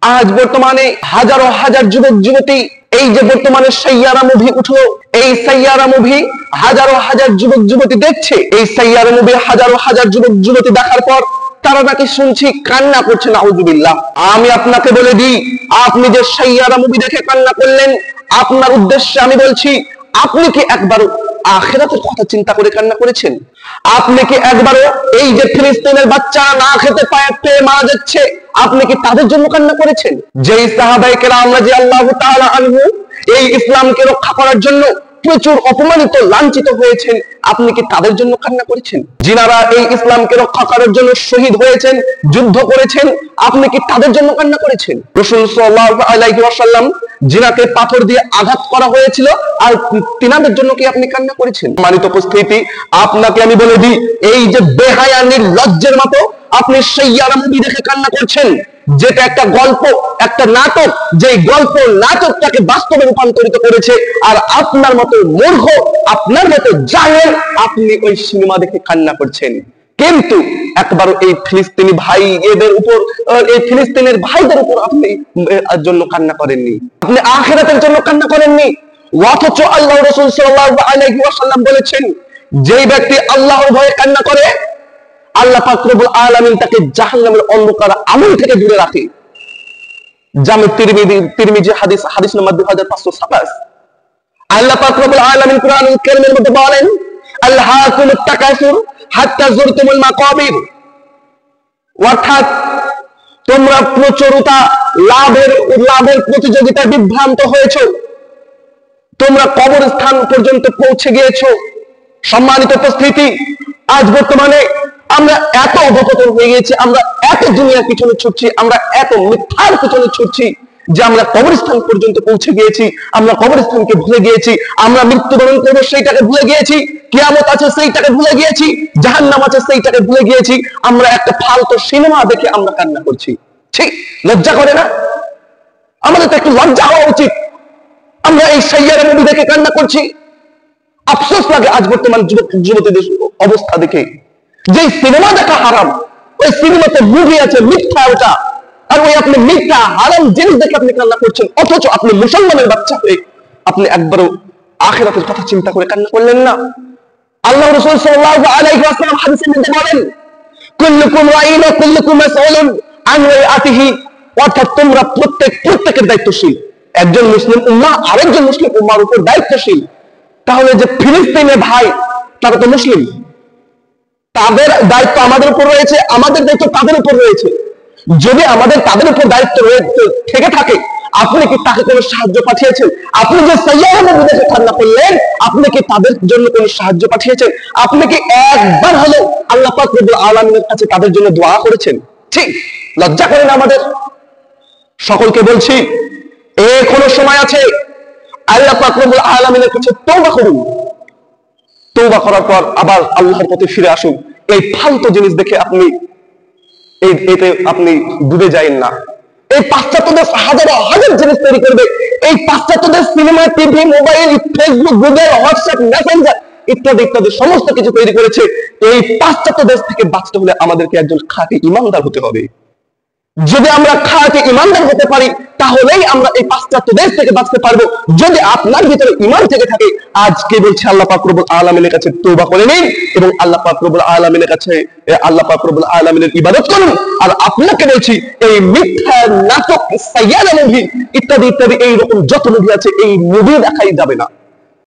আজ বর্তমানে হাজারো হাজার যুবক যুবতী এই যে বর্তমানে সাইয়ারা মুভি উঠলো, এই সাইয়ারা মুভি হাজারো হাজার যুবক যুবতী দেখছে। এই সাইয়ারা মুভি হাজারো হাজার যুবক যুবতী দেখার পর তারা নাকি শুনছি কান্না করছে, নাউযুবিল্লাহ। আমি আপনাকে বলে দিই, আপনি যে সাইয়ারা মুভি দেখে কান্না করলেন, আপনার উদ্দেশ্যে আমি বলছি, আপনি কি একবারও আখিরাতের কথা চিন্তা করে কান্না করেছেন? আপনি কি একবারও এই যে ফিলিস্তিনের বাচ্চারা না খেতে পেয়ে মারা যাচ্ছে, আপনি কি তাদের জন্য কান্না করেছেন? যেই সাহাবায়ে কেরাম রাদিয়াল্লাহু তাআলা আনহু এই ইসলামকে রক্ষা করার জন্য প্রচুর অপমানিত লাঞ্ছিত হয়েছেন, আপনি কি তাদের জন্য কান্না করেছেন? যিনারা এই ইসলামকে রক্ষা করার জন্য শহীদ হয়েছেন, যুদ্ধ করেছেন, আপনি কি তাদের জন্য কান্না করেছেন? রাসূল সাল্লাল্লাহু আলাইহি ওয়াসাল্লাম যিনাকে পাথর দিয়ে আঘাত করা হয়েছিল, আর তিনাদের জন্য কি আপনি কান্না করেছেন? সম্মানিত উপস্থিতি, আপনাকে আমি বলে দিই, এই যে বেহায়া নির্লজ্জের মতো আপনি সাইয়ারা মুভি দেখে কান্না করছেন, যেটা একটা গল্প, একটা নাটক, যে গল্প নাটকটাকে বাস্তবে রূপান্তরিত করেছে, আর আপনার মতো মূর্খ, আপনার মতো জাহেল, আপনি ওই সিনেমা দেখে কান্না করছেন। কিন্তু একবারও এই ফিলিস্তিনি ভাই এদের উপর, এই ফিলিস্তিনের ভাইদের উপর আপনি জন্য কান্না করেননি, আপনি আখিরাতের জন্য কান্না করেননি। অথচ আল্লাহ রাসূল সাল্লাল্লাহু আলাইহি ওয়াসাল্লাম বলেছেন, যেই ব্যক্তি আল্লাহর ভয়ে কান্না করে, আল্লাহ পাক রব্বুল আলামিন তাকে জাহান্নামের অন্ধকার আগুন থেকে দূরে রাখে। জামে তিরমিজি হাদিস নম্বর 2527। আল্লাহ পাক রব্বুল আলামিন কুরআনুল কারীমের মধ্যে বলেন, আলহাকুমুত তাকাসুর হাত্তা যুরতুমুল মাকাবির, অর্থাৎ তোমরা প্রচুরতা লাভের প্রতিযোগিতায় বিভ্রান্ত হয়েছো, তোমরা কবরস্থান পর্যন্ত পৌঁছে গিয়েছো। সম্মানিত উপস্থিতি, আজ বর্তমানে আমরা এত অবগত হয়ে গেছি, আমরা এত দুনিয়ার পিছনে ছুটছি, আমরা এত মিথ্যার পিছনে ছুটছি যে আমরা কবরস্থান পর্যন্ত পৌঁছে গিয়েছি। আমরা কবরস্থানকে ভুলে গিয়েছি, আমরা মৃত্যুবরণ করবো সেইটাকে ভুলে গিয়েছি, কিয়ামত আছে সেইটাকে ভুলে গিয়েছি, জাহান্নাম আছে সেইটাকে ভুলে গিয়েছি। আমরা একটা ফালতু সিনেমা দেখে আমরা কান্না করছি। ঠিক লজ্জা করে না? আমাদের তো একটু লজ্জা হওয়া উচিত। আমরা এই সাইয়ারা মুভি দেখে কান্না করছি। আফসোস লাগে আজ বর্তমান যুবক যুবতীদের অবস্থা দেখে। যে সিনেমা দেখা হারাম, ওই সিনেমাতে মুভি আছে মিথ্যা, ওটা, আর ওই আপনি মিথ্যা হারাম জিনিস দেখে আপনি কান্না করছেন। অথচ আপনি মুসলমানের বাচ্চা হয়ে আপনি একবারও আখিরাতের কথা চিন্তা করে কান্না করলেন না। আল্লাহ রাসূল সাল্লাল্লাহু আলাইহি ওয়াসাল্লাম হাদিসের মধ্যে বলেন, কুল্লুকুম রাঈন ওয়া কুল্লুকুম মাসউলুন আন রাইআতিহি, অর্থাৎ তোমরা প্রত্যেকের দায়িত্বশীল। একজন মুসলিম উম্মাহ আরেকজন মুসলিম উম্মাহর উপর দায়িত্বশীল। তাহলে যে ফিলিস্তিনের ভাই, তারা তো মুসলিম, তাদের দায়িত্ব আমাদের উপর রয়েছে, আমাদের দায়িত্ব তাদের উপর রয়েছে। যদি আমাদের তাদের উপর দায়িত্ব থেকে থাকে, আপনি কি তাকে কোনো সাহায্য পাঠিয়েছেন? আপনি যে সাইয়ারা মুভি দেখে কান্না করলেন, আপনি কি তাদের জন্য কোনো সাহায্য পাঠিয়েছেন? আপনি কি একবার হলেও আল্লাহ পাক রব্বুল আলামিনের কাছে তাদের জন্য দোয়া করেছেন? ঠিক লজ্জা করেন আমাদের। সকলকে বলছি, এখনো সময় আছে, আল্লাহ পাক রব্বুল আলামিনের কাছে তওবা করুন। তওবা করার পর আবার আল্লাহর পথে ফিরে আসুন। এই ফালতু জিনিস দেখে আপনি এতে আপনি ডুবে যাবেন না। এই পাশ্চাত্যদের হাজার হাজার জিনিস তৈরি করবে। এই পাশ্চাত্যদের cinema, TV, mobile, Facebook, Google, WhatsApp, Messenger ইত্যাদি ইত্যাদি সমস্ত কিছু তৈরি করেছে। এই পাশ্চাত্য দেশ থেকে বাঁচতে হলে আমাদেরকে একজন খাঁটি ঈমানদার হতে হবে। যদি আমরা খাঁটি ঈমানদার হতে পারি, তাহলেই আমরা এই পাশ্চাত্য দেশ থেকে বাঁচতে পারবো। যদি আপনার ভিতরে ঈমান থেকে থাকে, আজকে বলছে আল্লাহ পাক রব্বুল আলামিনের কাছে তওবা করে নিন এবং আল্লাহ পাক রব্বুল আলামিনের কাছে আল্লাহ পাক রব্বুল আলামিনের ইবাদত করুন। আর আপনাকে বলছি, এই মিথ্যা নাটক, সাইয়ারা মুভি ইত্যাদি ইত্যাদি এইরকম যত মুভি আছে, এই মুভি দেখাই যাবে না।